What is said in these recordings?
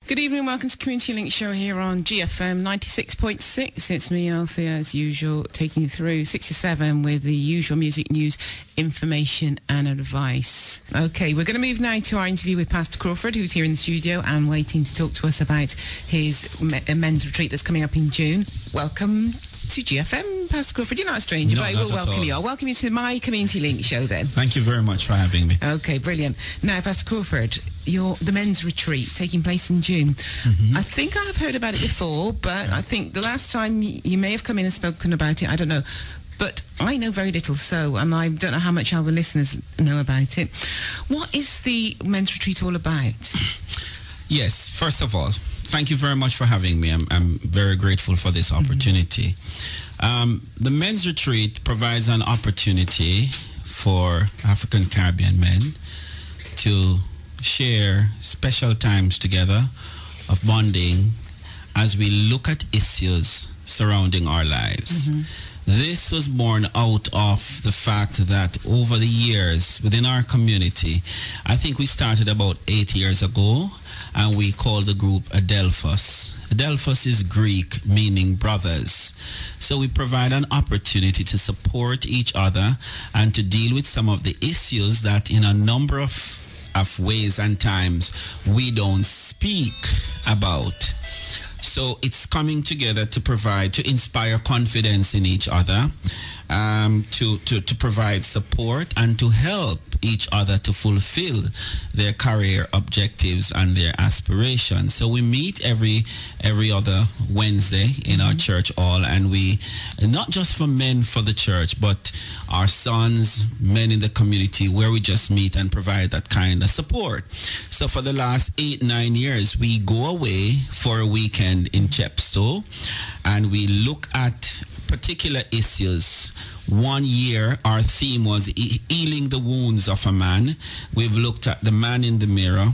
Good evening, welcome to Community Link Show here on GFM 96.6. It's me, Althea, as usual, taking you through 6 to 7 with the usual music news, information and advice. Okay, we're going to move now to our interview with Pastor Crawford, who's here in the studio and waiting to talk to us about his men's retreat that's coming up in June. Welcome to GFM, Pastor Crawford. You're not a stranger, but I will welcome you. I'll welcome you to my Community Link Show then. Thank you very much for having me. Okay, brilliant. Now, Pastor Crawford, the men's retreat taking place in June. I think I have heard about it before, but I think the last time you may have come in and spoken about it, I don't know. But I know very little, and I don't know how much our listeners know about it. What is the men's retreat all about? Yes, first of all, thank you very much for having me. I'm very grateful for this opportunity. The men's retreat provides an opportunity for African Caribbean men to share special times together of bonding as we look at issues surrounding our lives. This was born out of the fact that over the years within our community, I think we started about 8 years ago, and we called the group Adelphos. Adelphos is Greek, meaning brothers. So we provide an opportunity to support each other and to deal with some of the issues that in a number of ways and times we don't speak about. So it's coming together to provide, to inspire confidence in each other, to provide support and to help each other to fulfill their career objectives and their aspirations. So we meet every other Wednesday in our church hall, and we, not just for men for the church, but our sons, men in the community, where we just meet and provide that kind of support. So for the last 8-9 years, we go away for a weekend in Chepstow, and we look at particular issues. One year, our theme was healing the wounds of a man. We've looked at the man in the mirror,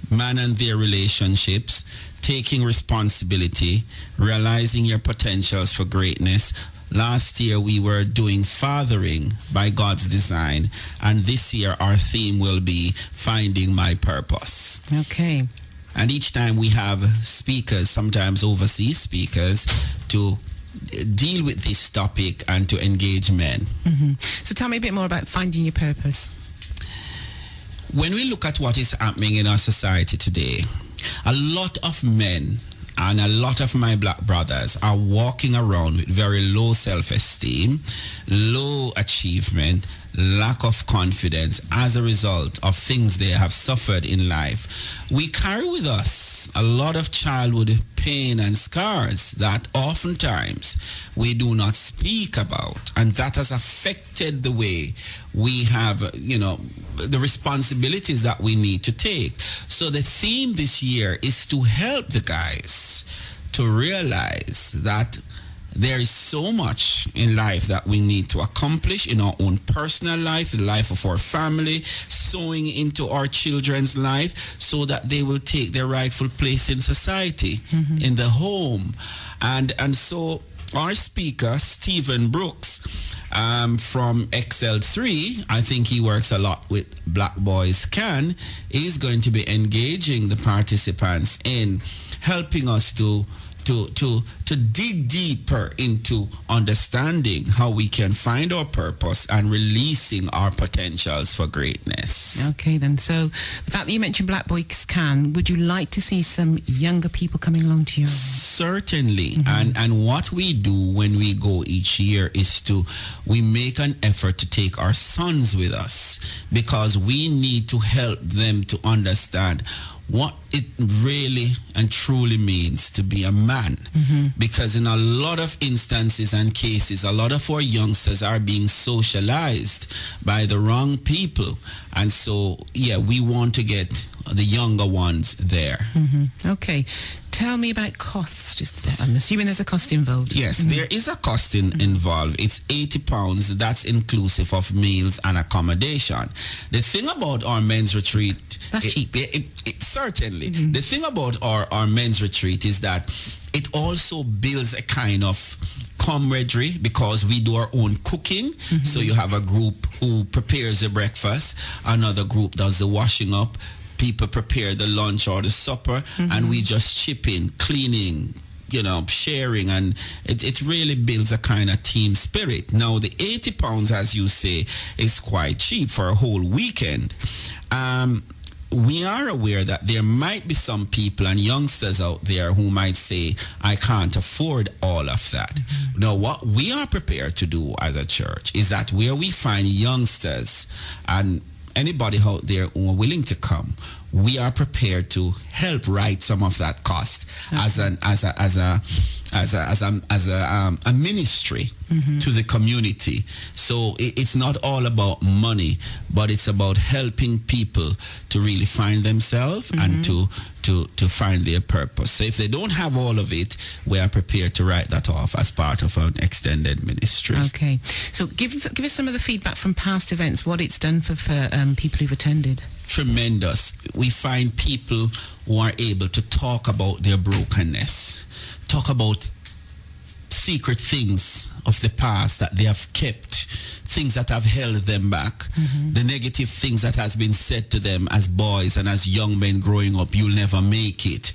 man and their relationships, taking responsibility, realizing your potentials for greatness. Last year, we were doing fathering by God's design. And this year, our theme will be finding my purpose. Okay. And each time we have speakers, sometimes overseas speakers, to deal with this topic and to engage men. So tell me a bit more about finding your purpose. When we look at what is happening in our society today, a lot of men and a lot of my black brothers are walking around with very low self-esteem, low achievement, lack of confidence as a result of things they have suffered in life. We carry with us a lot of childhood pain and scars that oftentimes we do not speak about, and that has affected the way we have, the responsibilities that we need to take. So the theme this year is to help the guys to realize that there is so much in life that we need to accomplish in our own personal life, the life of our family, sowing into our children's life so that they will take their rightful place in society, in the home. And so our speaker, Stephen Brooks, from XL3, I think he works a lot with Black Boys Can, is going to be engaging the participants in helping us to dig deeper into understanding how we can find our purpose and releasing our potentials for greatness. Okay, then. So the fact that you mentioned Black Boys Can, would you like to see some younger people coming along to you? Certainly. And what we do when we go each year is we make an effort to take our sons with us, because we need to help them to understand what it really and truly means to be a man. Because in a lot of instances and cases, a lot of our youngsters are being socialized by the wrong people. And so, we want to get the younger ones there. Okay. Tell me about cost. I'm assuming there's a cost involved. Yes, there is a cost involved. It's £80. That's inclusive of meals and accommodation. The thing about our men's retreat... That's cheap. Certainly. The thing about our men's retreat is that it also builds a kind of camaraderie, because we do our own cooking. So you have a group who prepares the breakfast, another group does the washing up, people prepare the lunch or the supper, and we just chip in, cleaning, sharing, and it really builds a kind of team spirit. Now, the £80, as you say, is quite cheap for a whole weekend. We are aware that there might be some people and youngsters out there who might say, I can't afford all of that. Now, what we are prepared to do as a church is that where we find youngsters and anybody out there who are willing to come, we are prepared to help write some of that cost as a ministry to the community. So it's not all about money, but it's about helping people to really find themselves and to find their purpose. So if they don't have all of it, we are prepared to write that off as part of an extended ministry. Okay. So give us some of the feedback from past events, what it's done for people who've attended. Tremendous. We find people who are able to talk about their brokenness, talk about secret things of the past that they have kept, things that have held them back, the negative things that has been said to them as boys and as young men growing up. You'll never make it.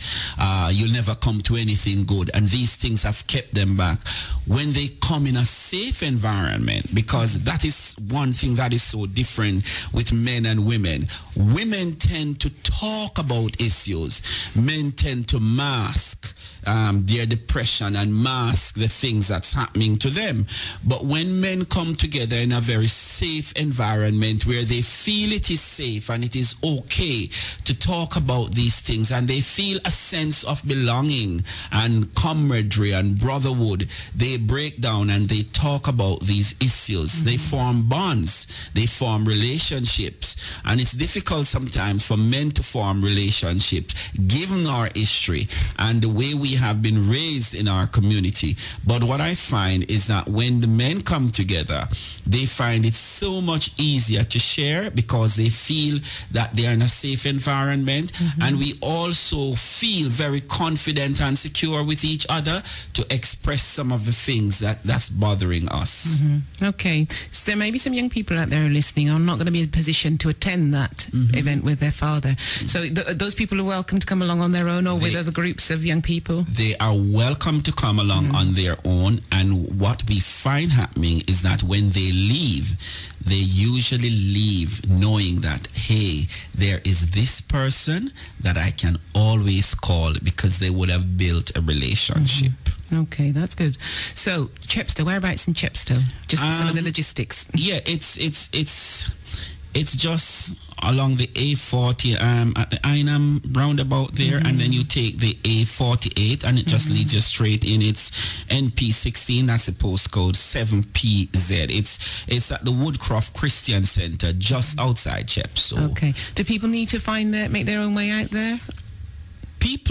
You'll never come to anything good. And these things have kept them back. When they come in a safe environment, because that is one thing that is so different with men and women. Women tend to talk about issues. Men tend to mask their depression and mask the things that's happening to them. But when men come together in a very safe environment where they feel it is safe and it is okay to talk about these things, and they feel a sense of belonging and camaraderie and brotherhood, they break down and they talk about these issues. They form bonds, they form relationships, and it's difficult sometimes for men to form relationships given our history and the way we have been raised in our community. But what I find is that when the men come together, they find it so much easier to share because they feel that they are in a safe environment, and we also feel very confident and secure with each other to express some of the things that's bothering us. Okay, so there may be some young people out there listening who are not going to be in a position to attend that event with their father. So those people are welcome to come along on their own or with other groups of young people? They are welcome to come along on their own, and what we find happening is that when they leave, they usually leave knowing that, hey, there is this person that I can always call because they would have built a relationship. Okay, that's good. So, Chepstow, whereabouts in Chepstow? Just some of the logistics. Yeah, it's just along the A40 at the Einam roundabout there, and then you take the A48 and it just leads you straight in. It's NP16, that's the postcode 7PZ. It's at the Woodcroft Christian Center just outside Chepstow. Okay. Do people need to make their own way out there?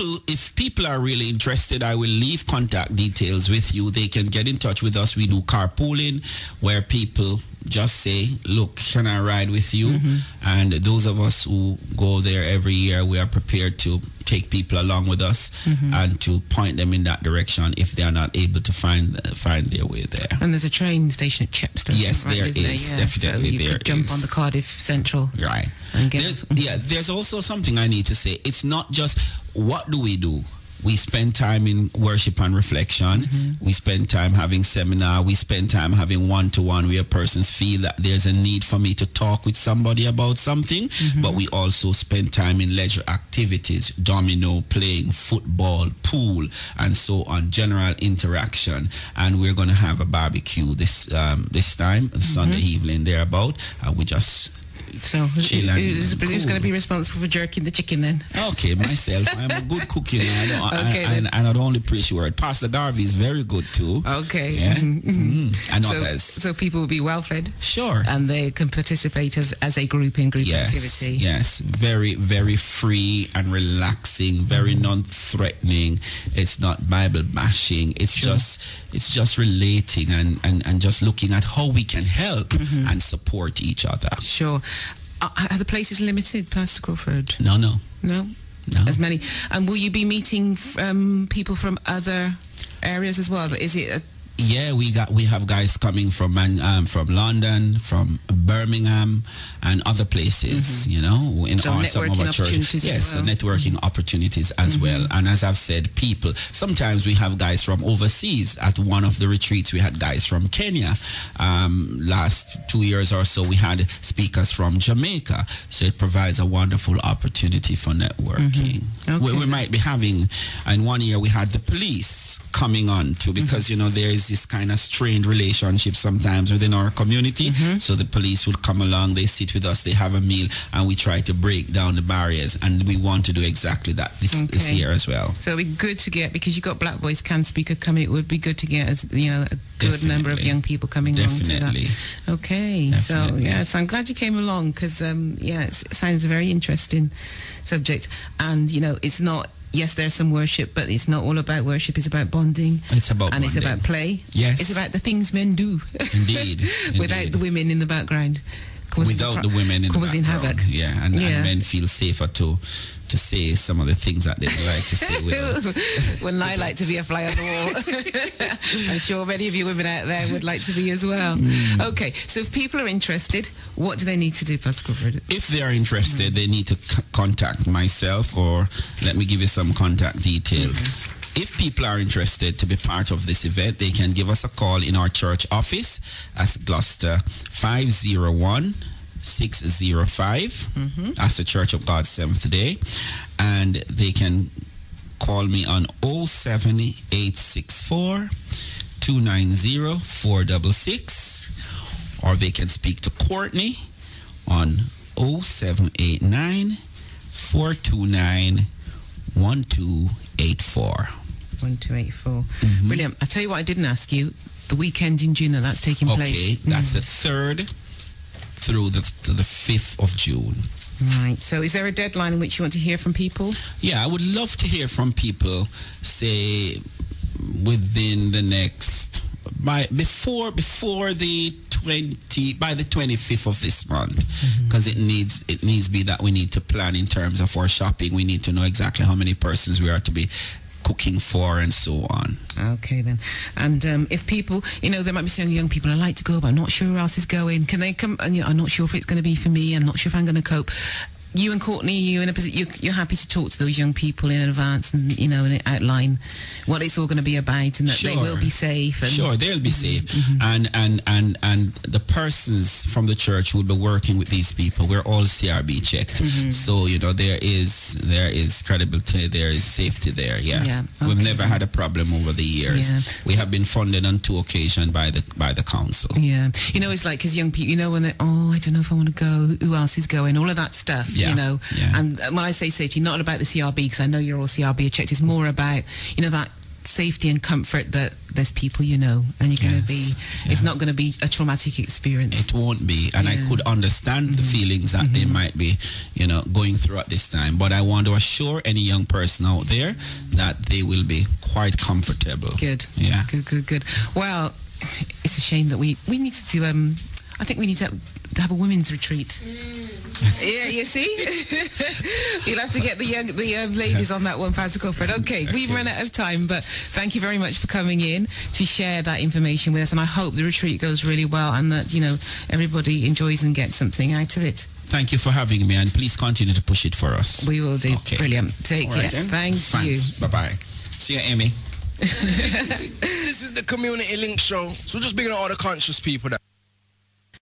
If people are really interested, I will leave contact details with you. They can get in touch with us. We do carpooling where people just say, look, can I ride with you? And those of us who go there every year, we are prepared to take people along with us and to point them in that direction if they are not able to find their way there. And there's a train station at Chepstow. Yes, right, there is. Yeah. Definitely, so you could jump on the Cardiff Central. Right. And there's also something I need to say. It's not just what do we do. We spend time in worship and reflection. We spend time having seminar. We spend time having one-to-one where persons feel that there's a need for me to talk with somebody about something. But we also spend time in leisure activities, domino, playing, football, pool, and so on, general interaction. And we're going to have a barbecue this time, Sunday evening thereabought. We just... So who's going to be responsible for jerking the chicken then? Okay, myself. I'm a good cook, you know. And I don't only preach your word. Pastor Garvey is very good too. Okay. Yeah? And others. So people will be well fed? Sure. And they can participate as a group in group activity? Yes. Very, very free and relaxing, very non-threatening. It's not Bible bashing. It's just relating and just looking at how we can help and support each other. Sure. Are the places limited, Pastor Crawford? No. As many. And will you be meeting people from other areas as well? Is it Yeah, we have guys coming from London, from Birmingham, and other places. You know, in some of our churches. Yes, well. Networking opportunities as well. And as I've said, people. Sometimes we have guys from overseas. At one of the retreats, we had guys from Kenya. Last 2 years or so, we had speakers from Jamaica. So it provides a wonderful opportunity for networking. We might be having, in 1 year, we had the police coming on too, because you know there is this kind of strained relationship sometimes within our community. So the police would come along, they sit with us, they have a meal, and we try to break down the barriers, and we want to do exactly that this year as well. So it'd be good to get, because you've got Black Voice Can Speaker coming, it would be good to get, as you know, a good number of young people coming along to that. Okay, so yes, I'm glad you came along, because it sounds a very interesting subject. And you know, it's not, yes, there's some worship, but it's not all about worship. It's about bonding. It's about and bonding. It's about play. Yes. It's about the things men do. Indeed. Without the women in the background. Without the women in the background. Havoc. Yeah, and men feel safer to say some of the things that they like to say. Wouldn't I like to be a fly on the wall? I'm sure many of you women out there would like to be as well. Okay, so if people are interested, what do they need to do, Pastor Crawford? If they are interested, they need to contact myself, or let me give you some contact details. If people are interested to be part of this event, they can give us a call in our church office at Gloucester 501-605. That's the Church of God Seventh Day. And they can call me on 07864 290-466, or they can speak to Courtney on 0789-429-1284. 1284. Brilliant. I tell you what, I didn't ask you. The weekend in June that's taking place. Okay, that's the 3rd through the 5th of June. Right. So is there a deadline in which you want to hear from people? Yeah, I would love to hear from people, say, within the next, before the 25th of this month, because it needs be that we need to plan in terms of our shopping. We need to know exactly how many persons we are to be cooking for and so on. Okay then. And if people, you know, there might be some young people, I like to go, but I'm not sure who else is going. Can they come? And I'm not sure if it's going to be for me. I'm not sure if I'm going to cope. You and Courtney, you're happy to talk to those young people in advance, and you know, and outline what it's all going to be about, and that they will be safe. And they'll be safe. And the persons from the church will be working with these people. We're all CRB checked, so you know there is credibility, there is safety there. Yeah. We've never had a problem over the years. We have been funded on 2 occasions by the council. Yeah, you know, it's like, because young people, you know, when they, I don't know if I want to go. Who else is going? All of that stuff. You know, and when I say safety, not about the CRB, because I know you're all CRB checked. It's more about, you know, that safety and comfort that there's people you know, and you're going to be. It's not going to be a traumatic experience. It won't be, and I could understand the feelings that they might be, you know, going through at this time. But I want to assure any young person out there that they will be quite comfortable. Good. Yeah. Good. Well, it's a shame that we need to do. I think we need to have a women's retreat. Yeah, you see? You'll have to get the ladies on that one, Pastor Crawford. Okay, we've run out of time, but thank you very much for coming in to share that information with us, and I hope the retreat goes really well and that, you know, everybody enjoys and gets something out of it. Thank you for having me, and please continue to push it for us. We will do. Okay. Brilliant. Take care. Thanks you. Bye-bye. See you, Amy. This is the Community Link Show, so just big on all the conscious people that